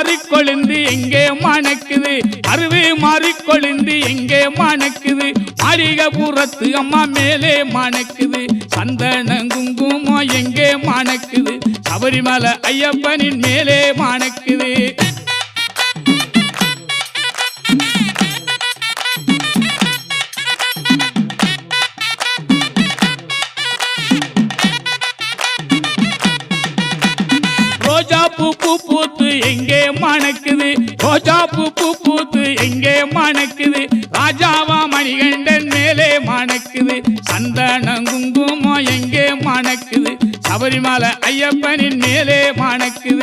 மாறிக்கொழுந்து எங்கே மணக்குது அருவி மாறிக்கொழுந்து எங்கே மணக்குது மாளிகபுரத்து அம்மா மேலே மணக்குது சந்தன குங்குமம் எங்கே மணக்குது சபரிமலை ஐயப்பனின் மேலே மணக்குது ரோஜா பூ பூத்து எங்கே மணக்குது ரோஜா பூ பூத்து எங்கே மணக்குது ராஜாவா மணிகண்டன் மேலே மணக்குது சந்தன குங்குமம் எங்கே மணக்குது சபரிமலை ஐயப்பனின் மேலே மணக்குது